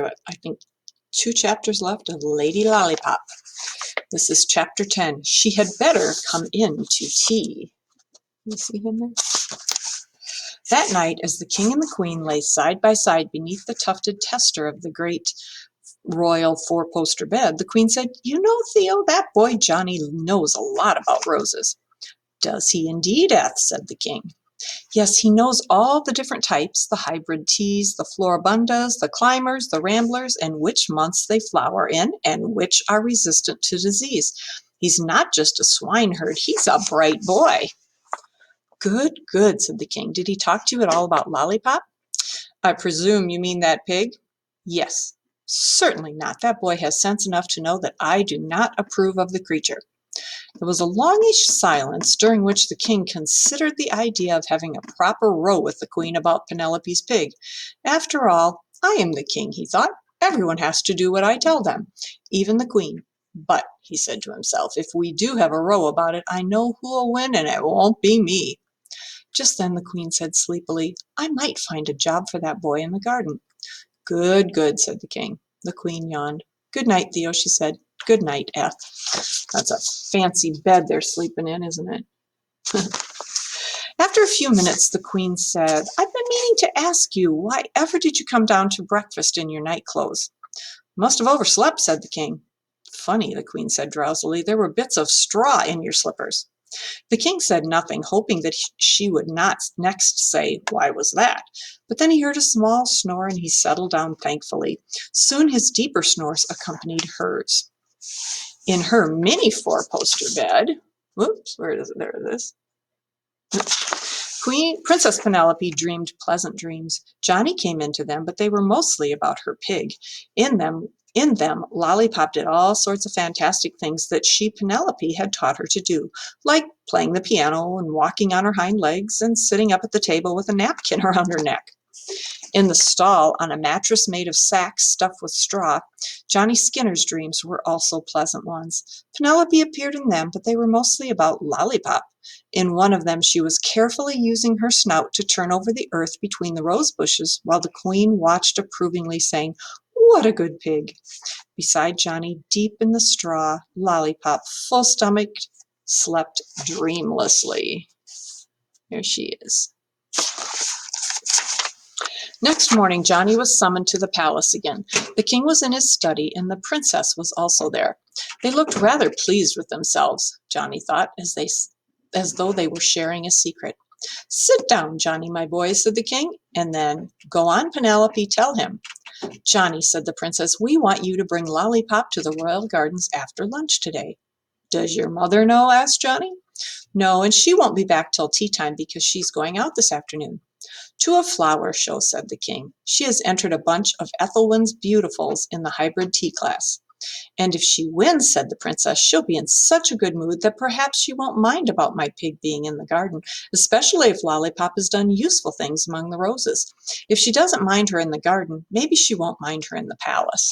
I think 2 chapters left of Lady Lollipop. This is chapter 10. She had better come in to tea. You see him there? That night, as the king and the queen lay side by side beneath the tufted tester of the great royal four-poster bed, the queen said, "You know, Theo, that boy Johnny knows a lot about roses." "Does he indeed, Eth?" said the king. "Yes, he knows all the different types, the hybrid teas, the floribundas, the climbers, the ramblers, and which months they flower in, and which are resistant to disease. He's not just a swineherd, he's a bright boy." "Good, good," said the king. "Did he talk to you at all about Lollipop?" "I presume you mean that pig?" "Yes." "Certainly not. That boy has sense enough to know that I do not approve of the creature." There was a longish silence, during which the king considered the idea of having a proper row with the queen about Penelope's pig. "After all, I am the king," he thought. "Everyone has to do what I tell them, even the queen. But," he said to himself, "if we do have a row about it, I know who'll win, and it won't be me." Just then the queen said sleepily, "I might find a job for that boy in the garden." "Good, good," said the king. The queen yawned. "Good night, Theo," she said. "Good night, Eth." That's a fancy bed they're sleeping in, isn't it? After a few minutes, the queen said, "I've been meaning to ask you, why ever did you come down to breakfast in your night clothes?" "Must have overslept," said the king. "Funny," the queen said drowsily. "There were bits of straw in your slippers." The king said nothing, hoping that she would not next say, "Why was that?" But then he heard a small snore, and he settled down thankfully. Soon his deeper snores accompanied hers. In her mini four-poster bed, whoops, where is it? There it is. Princess Penelope dreamed pleasant dreams. Johnny came into them, but they were mostly about her pig. In them, Lollipop did all sorts of fantastic things that she, Penelope, had taught her to do, like playing the piano and walking on her hind legs and sitting up at the table with a napkin around her neck. In the stall, on a mattress made of sacks stuffed with straw, Johnny Skinner's dreams were also pleasant ones. Penelope appeared in them, but they were mostly about Lollipop. In one of them, she was carefully using her snout to turn over the earth between the rose bushes, while the queen watched approvingly, saying, "What a good pig." Beside Johnny, deep in the straw, Lollipop, full-stomached, slept dreamlessly. Here she is. Next morning, Johnny was summoned to the palace again. The king was in his study, and the princess was also there. They looked rather pleased with themselves, Johnny thought, as though they were sharing a secret. "Sit down, Johnny, my boy," said the king, and then, "Go on, Penelope, tell him." "Johnny," said the princess, "we want you to bring Lollipop to the royal gardens after lunch today." "Does your mother know?" asked Johnny. "No, and she won't be back till tea time because she's going out this afternoon." "To a flower show," said the king. "She has entered a bunch of Ethelwyn's Beautifuls in the hybrid tea class." "And if she wins," said the princess, "she'll be in such a good mood that perhaps she won't mind about my pig being in the garden, especially if Lollipop has done useful things among the roses. If she doesn't mind her in the garden, maybe she won't mind her in the palace."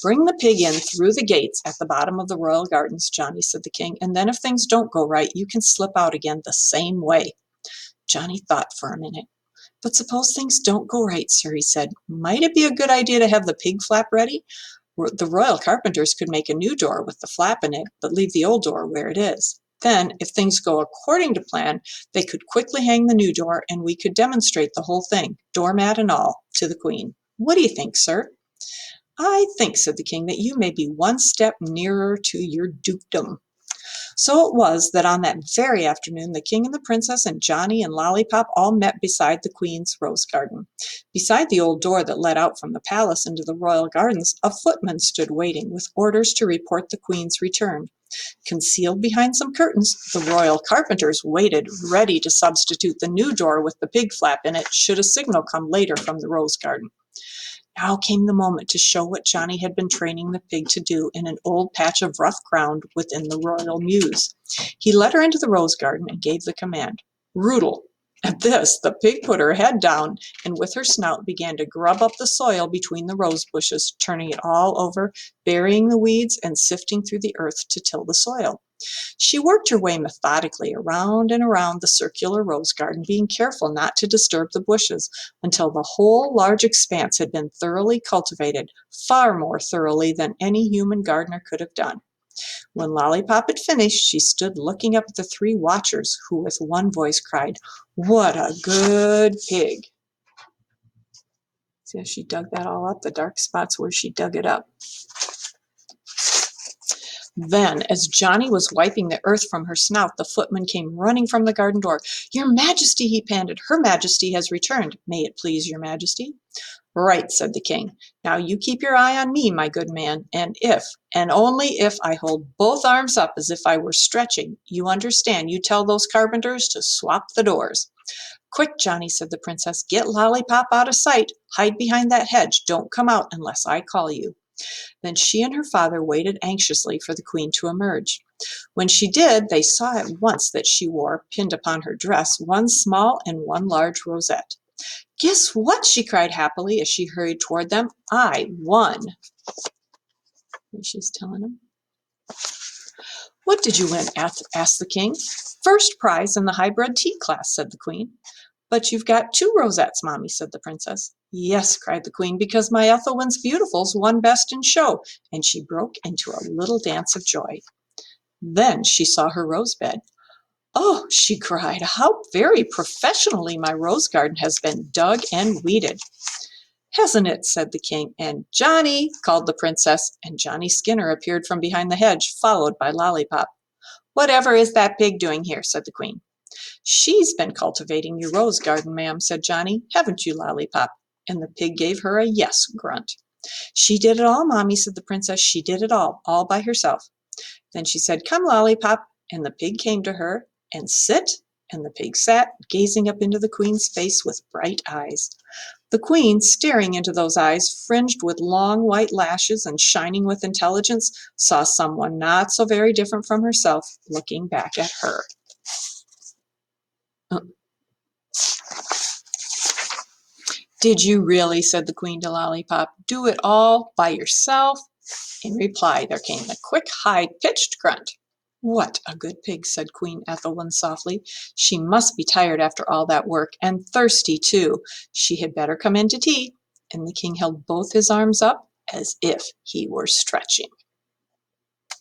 "Bring the pig in through the gates at the bottom of the royal gardens, Johnny," said the king, "and then if things don't go right, you can slip out again the same way." Johnny thought for a minute. "But suppose things don't go right, sir," he said. "Might it be a good idea to have the pig flap ready? The royal carpenters could make a new door with the flap in it, but leave the old door where it is. Then, if things go according to plan, they could quickly hang the new door, and we could demonstrate the whole thing, doormat and all, to the queen. What do you think, sir?" "I think," said the king, "that you may be one step nearer to your dukedom." So it was that on that very afternoon the king and the princess and Johnny and Lollipop all met beside the queen's rose garden. Beside the old door that led out from the palace into the royal gardens, a footman stood waiting with orders to report the queen's return. Concealed behind some curtains, the royal carpenters waited, ready to substitute the new door with the pig flap in it should a signal come later from the rose garden. Now came the moment to show what Johnny had been training the pig to do in an old patch of rough ground within the royal mews. He led her into the rose garden and gave the command, "Rootle." At this, the pig put her head down and with her snout began to grub up the soil between the rose bushes, turning it all over, burying the weeds, and sifting through the earth to till the soil. She worked her way methodically around and around the circular rose garden, being careful not to disturb the bushes, until the whole large expanse had been thoroughly cultivated, far more thoroughly than any human gardener could have done. When Lollipop had finished, she stood looking up at the three watchers, who with one voice cried, "What a good pig!" See how she dug that all up, the dark spots where she dug it up. Then, as Johnny was wiping the earth from her snout, the footman came running from the garden door. "Your Majesty," he panted, "Her Majesty has returned. May it please your Majesty?" "Right," said the king. "Now you keep your eye on me, my good man, and if, and only if, I hold both arms up as if I were stretching, you understand, you tell those carpenters to swap the doors." "Quick, Johnny," said the princess. "Get Lollipop out of sight. Hide behind that hedge. Don't come out unless I call you." Then she and her father waited anxiously for the queen to emerge. When she did, they saw at once that she wore, pinned upon her dress, one small and one large rosette. "Guess what?" she cried happily as she hurried toward them. "I won." And she's telling them. "What did you win?" asked the king. "First prize in the high-bred tea class," said the queen. "But you've got two rosettes, Mommy," said the princess. "Yes," cried the queen, "because my Ethelwyn's beautifuls won best in show," and she broke into a little dance of joy. Then she saw her rose bed. "Oh," she cried, "how very professionally my rose garden has been dug and weeded." "Hasn't it?" said the king. "And Johnny," called the princess, and Johnny Skinner appeared from behind the hedge, followed by Lollipop. "Whatever is that pig doing here?" said the queen. "She's been cultivating your rose garden, ma'am," said Johnny. "Haven't you, Lollipop?" And the pig gave her a yes grunt. "She did it all, Mommy," said the princess. "She did it all by herself." Then she said, "Come, Lollipop," and the pig came to her. "And sit," and the pig sat, gazing up into the queen's face with bright eyes. The queen, staring into those eyes, fringed with long white lashes and shining with intelligence, saw someone not so very different from herself looking back at her. "Did you really," said the queen to Lollipop, "do it all by yourself?" In reply there came the quick, high-pitched grunt. "What a good pig," said Queen Ethelwyn softly. "She must be tired after all that work, and thirsty too. She had better come in to tea." And the king held both his arms up as if he were stretching.